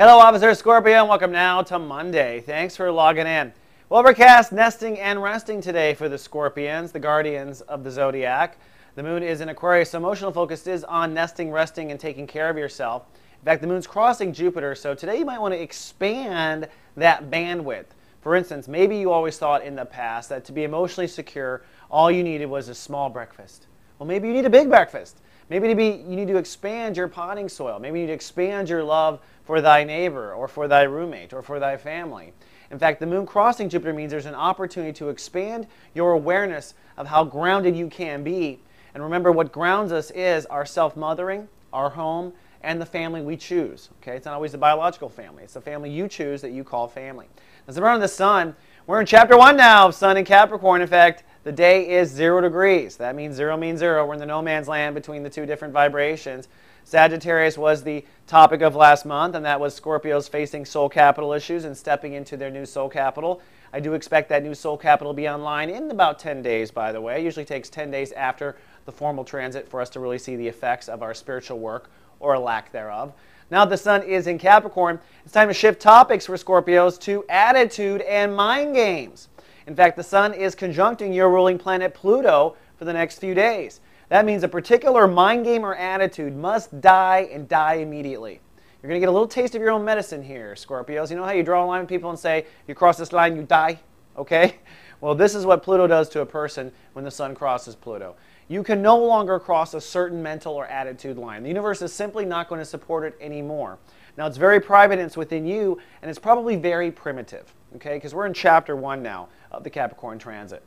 Hello, Officer Scorpio, and welcome now to Monday. Thanks for logging in. Overcast, nesting, and resting today for the Scorpions, the guardians of the zodiac. The moon is in Aquarius, so emotional focus is on nesting, resting, and taking care of yourself. In fact, the moon's crossing Jupiter, so today you might want to expand that bandwidth. For instance, maybe you always thought in the past that to be emotionally secure, all you needed was a small breakfast. Well, maybe you need a big breakfast. Maybe you need to expand your potting soil. Maybe you need to expand your love for thy neighbor or for thy roommate or for thy family. In fact, the moon crossing Jupiter means there's an opportunity to expand your awareness of how grounded you can be. And remember, what grounds us is our self-mothering, our home, and the family we choose. Okay, it's not always the biological family. It's the family you choose that you call family. As we're on the sun, we're in chapter 1 now of Sun in Capricorn. In fact, the day is 0 degrees. That means 0 means 0. We're in the no man's land between the two different vibrations. Sagittarius was the topic of last month, and that was Scorpios facing soul capital issues and stepping into their new soul capital. I do expect that new soul capital to be online in about 10 days, by the way. It usually takes 10 days after the formal transit for us to really see the effects of our spiritual work, or lack thereof. Now the sun is in Capricorn, it's time to shift topics for Scorpios to attitude and mind games. In fact, the sun is conjuncting your ruling planet Pluto for the next few days. That means a particular mind game or attitude must die and die immediately. You're going to get a little taste of your own medicine here, Scorpios. You know how you draw a line with people and say, you cross this line, you die? Okay? Well, this is what Pluto does to a person when the sun crosses Pluto. You can no longer cross a certain mental or attitude line. The universe is simply not going to support it anymore. Now, it's very private and it's within you, and it's probably very primitive, okay? Because we're in chapter 1 now of the Capricorn transit.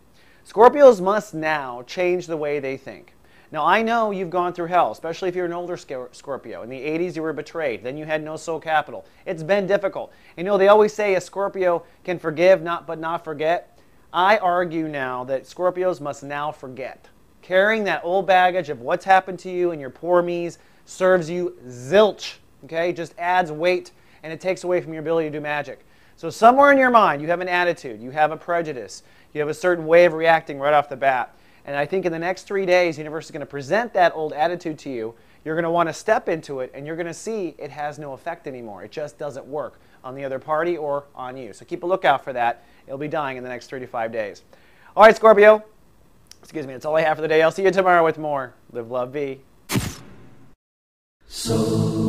Scorpios must now change the way they think. Now, I know you've gone through hell, especially if you're an older Scorpio. In the 80s, you were betrayed. Then you had no soul capital. It's been difficult. You know, they always say a Scorpio can forgive, but not forget. I argue now that Scorpios must now forget. Carrying that old baggage of what's happened to you and your poor me's serves you zilch, okay? It just adds weight, and it takes away from your ability to do magic. So somewhere in your mind, you have an attitude, you have a prejudice, you have a certain way of reacting right off the bat. And I think in the next 3 days, the universe is going to present that old attitude to you. You're going to want to step into it, and you're going to see it has no effect anymore. It just doesn't work on the other party or on you. So keep a lookout for that. It'll be dying in the next 3 to 5 days. All right, Scorpio. Excuse me, that's all I have for the day. I'll see you tomorrow with more. Live, love, be. So